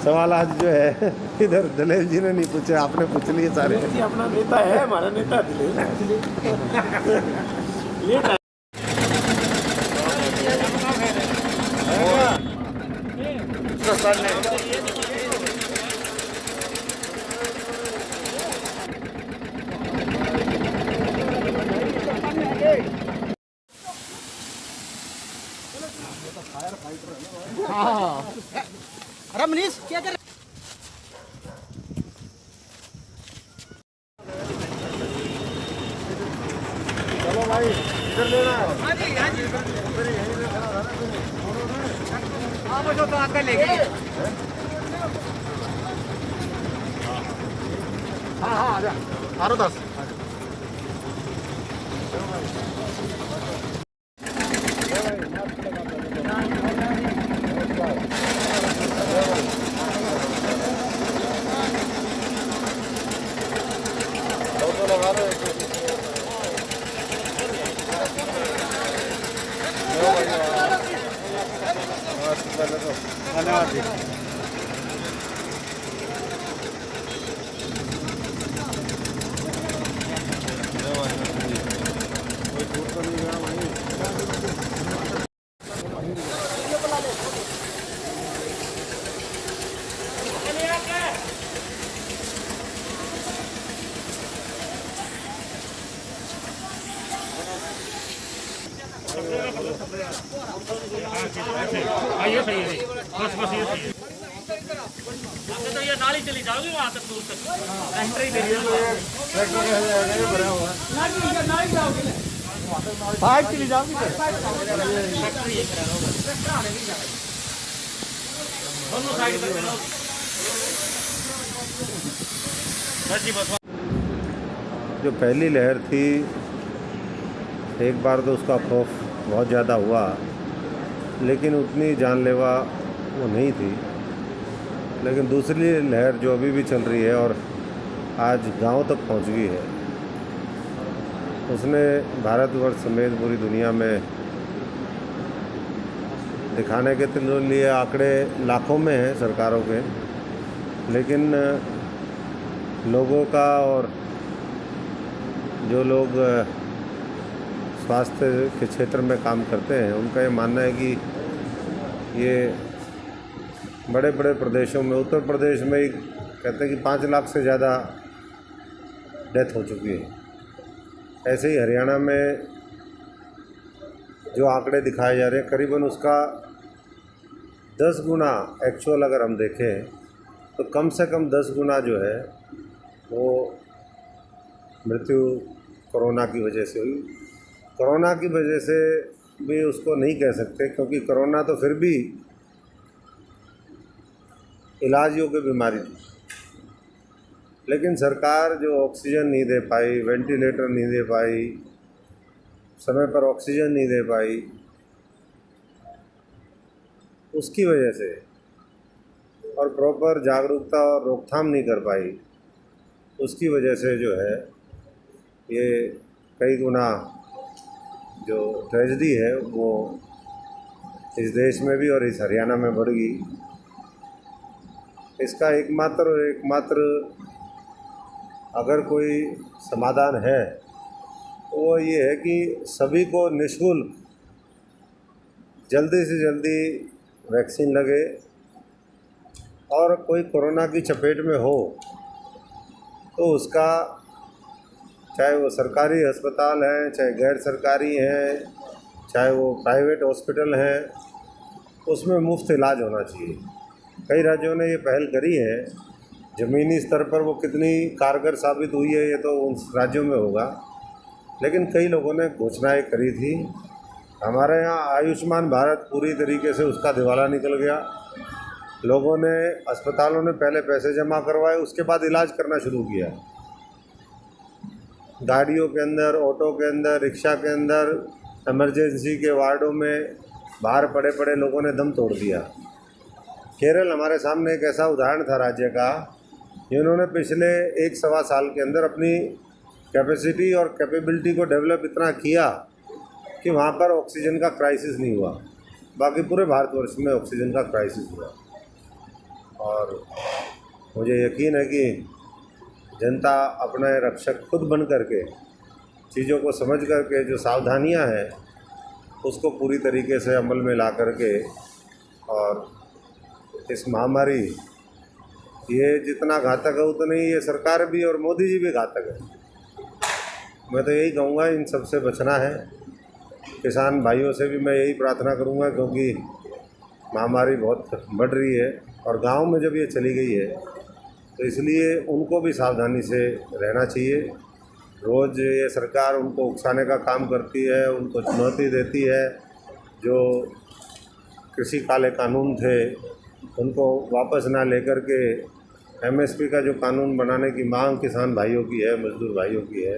सवाल आज जो है इधर दलेल जी ने नहीं पूछे, आपने पूछ लिए सारे। जी अपना नेता है, हमारा नेता लेट अरे मनीष क्या कर चलो भाई इधर लेना है। हाँ वो तो आकर ले गए। हाँ हाँ आजा आरो 10 धन्यवाद जी। ये सही है, बस बस ये सही है। आपने तो ये नाली चली जाओगी वहाँ तक दूर तक एंट्री दे पाइप चली जाओगी दोनों साइड पर बस जी बस। जो पहली लहर थी, एक बार तो उसका खौफ बहुत ज़्यादा हुआ, लेकिन उतनी जानलेवा वो नहीं थी। लेकिन दूसरी लहर जो अभी भी चल रही है और आज गांव तक पहुंच गई है, उसने भारतवर्ष समेत पूरी दुनिया में दिखाने के लिए आंकड़े लाखों में हैं सरकारों के, लेकिन लोगों का और जो लोग स्वास्थ्य के क्षेत्र में काम करते हैं उनका ये मानना है कि ये बड़े बड़े प्रदेशों में, उत्तर प्रदेश में ही कहते हैं कि 5 लाख से ज़्यादा डेथ हो चुकी है। ऐसे ही हरियाणा में जो आंकड़े दिखाए जा रहे हैं, करीबन उसका 10 गुना एक्चुअल अगर हम देखें तो कम से कम 10 गुना जो है वो मृत्यु कोरोना की वजह से हुई। कोरोना की वजह से भी उसको नहीं कह सकते, क्योंकि कोरोना तो फिर भी इलाज योग्य बीमारी थी, लेकिन सरकार जो ऑक्सीजन नहीं दे पाई, वेंटिलेटर नहीं दे पाई, समय पर ऑक्सीजन नहीं दे पाई, उसकी वजह से, और प्रॉपर जागरूकता और रोकथाम नहीं कर पाई, उसकी वजह से जो है ये कई गुना जो ट्रेजेडी है वो इस देश में भी और इस हरियाणा में बढ़ गई। इसका एकमात्र अगर कोई समाधान है तो वो ये है कि सभी को निःशुल्क जल्दी से जल्दी वैक्सीन लगे, और कोई कोरोना की चपेट में हो तो उसका, चाहे वो सरकारी अस्पताल हैं, चाहे गैर सरकारी हैं, चाहे वो प्राइवेट हॉस्पिटल हैं, उसमें मुफ्त इलाज होना चाहिए। कई राज्यों ने ये पहल करी है, ज़मीनी स्तर पर वो कितनी कारगर साबित हुई है ये तो उन राज्यों में होगा, लेकिन कई लोगों ने घोषणाएं करी थी। हमारे यहाँ आयुष्मान भारत पूरी तरीके से उसका दिवाला निकल गया। लोगों ने, अस्पतालों ने पहले पैसे जमा करवाए, उसके बाद इलाज करना शुरू किया। गाड़ियों के अंदर, ऑटो के अंदर, रिक्शा के अंदर, इमरजेंसी के वार्डों में बाहर पड़े पड़े लोगों ने दम तोड़ दिया। केरल हमारे सामने एक ऐसा उदाहरण था राज्य का, जिन्होंने पिछले 1-1.25 साल के अंदर अपनी कैपेसिटी और कैपेबिलिटी को डेवलप इतना किया कि वहाँ पर ऑक्सीजन का क्राइसिस नहीं हुआ। बाकी पूरे भारतवर्ष में ऑक्सीजन का क्राइसिस हुआ। और और मुझे यकीन है कि जनता अपने रक्षक खुद बन करके चीज़ों को समझ करके जो सावधानियां हैं उसको पूरी तरीके से अमल में ला करके और इस महामारी ये जितना घातक है उतना ही ये सरकार भी और मोदी जी भी घातक है। मैं तो यही कहूँगा इन सब से बचना है। किसान भाइयों से भी मैं यही प्रार्थना करूँगा, क्योंकि महामारी बहुत बढ़ रही है और गांव में जब ये चली गई है तो इसलिए उनको भी सावधानी से रहना चाहिए। रोज़ ये सरकार उनको उकसाने का काम करती है, उनको चुनौती देती है। जो कृषि काले कानून थे उनको वापस ना लेकर के एमएसपी का जो कानून बनाने की मांग किसान भाइयों की है, मजदूर भाइयों की है,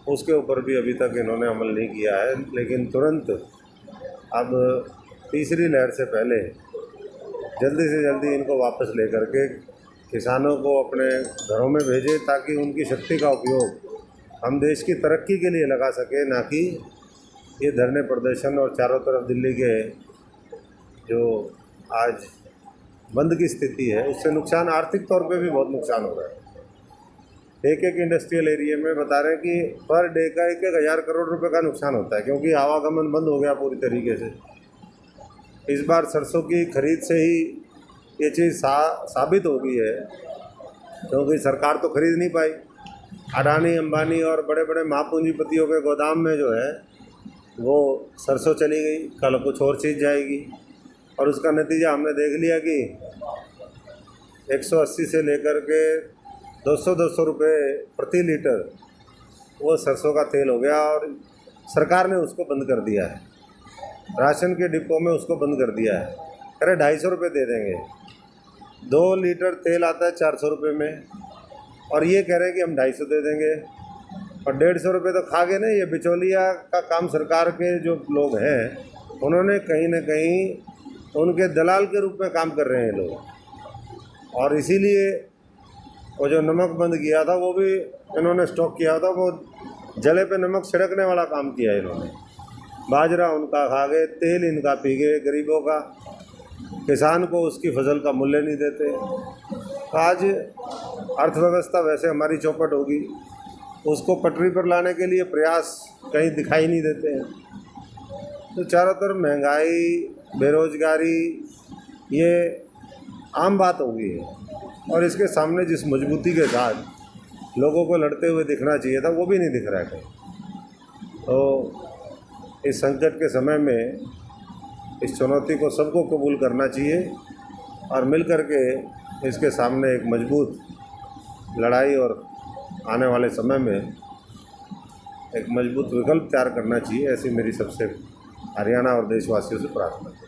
उसके ऊपर भी अभी तक इन्होंने अमल नहीं किया है। लेकिन तुरंत अब तीसरी लहर से पहले जल्दी से जल्दी इनको वापस लेकर के किसानों को अपने घरों में भेजें, ताकि उनकी शक्ति का उपयोग हम देश की तरक्की के लिए लगा सके, ना कि ये धरने प्रदर्शन और चारों तरफ दिल्ली के जो आज बंद की स्थिति है उससे नुकसान, आर्थिक तौर पे भी बहुत नुकसान हो रहा है। एक इंडस्ट्रियल एरिया में बता रहे हैं कि पर डे का 1,000 करोड़ रुपए का नुकसान होता है, क्योंकि आवागमन बंद हो गया पूरी तरीके से। इस बार सरसों की खरीद से ही ये चीज़ साबित हो गई है, क्योंकि सरकार तो खरीद नहीं पाई। अडानी अंबानी और बड़े बड़े महापूंजीपतियों के गोदाम में जो है वो सरसों चली गई, कल कुछ और चीज़ जाएगी, और उसका नतीजा हमने देख लिया कि 180 से लेकर के 200 रुपये प्रति लीटर वो सरसों का तेल हो गया, और सरकार ने उसको बंद कर दिया है। राशन के डिपो में उसको बंद कर दिया है। अरे 250 रुपये दे देंगे, 2 लीटर तेल आता है 400 रुपये में, और ये कह रहे हैं कि हम 250 दे देंगे, और 150 रुपये तो खा गए ना। ये बिचौलिया का काम सरकार के जो लोग हैं उन्होंने कहीं ना कहीं उनके दलाल के रूप में काम कर रहे हैं लोग, और इसीलिए वो जो नमक बंद किया था वो भी इन्होंने स्टॉक किया था, वो जले पे नमक छिड़कने वाला काम किया इन्होंने। बाजरा उनका खा गए, तेल इनका पी गए, गरीबों का, किसान को उसकी फसल का मूल्य नहीं देते। आज अर्थव्यवस्था वैसे हमारी चौपट होगी, उसको पटरी पर लाने के लिए प्रयास कहीं दिखाई नहीं देते हैं। तो चारों तरफ महंगाई, बेरोजगारी ये आम बात हो गई है, और इसके सामने जिस मजबूती के साथ लोगों को लड़ते हुए दिखना चाहिए था वो भी नहीं दिख रहा है कहीं। तो इस संकट के समय में इस चुनौती को सबको कबूल करना चाहिए और मिल कर के इसके सामने एक मजबूत लड़ाई और आने वाले समय में एक मजबूत विकल्प तैयार करना चाहिए। ऐसी मेरी सबसे हरियाणा और देशवासियों से प्रार्थना है।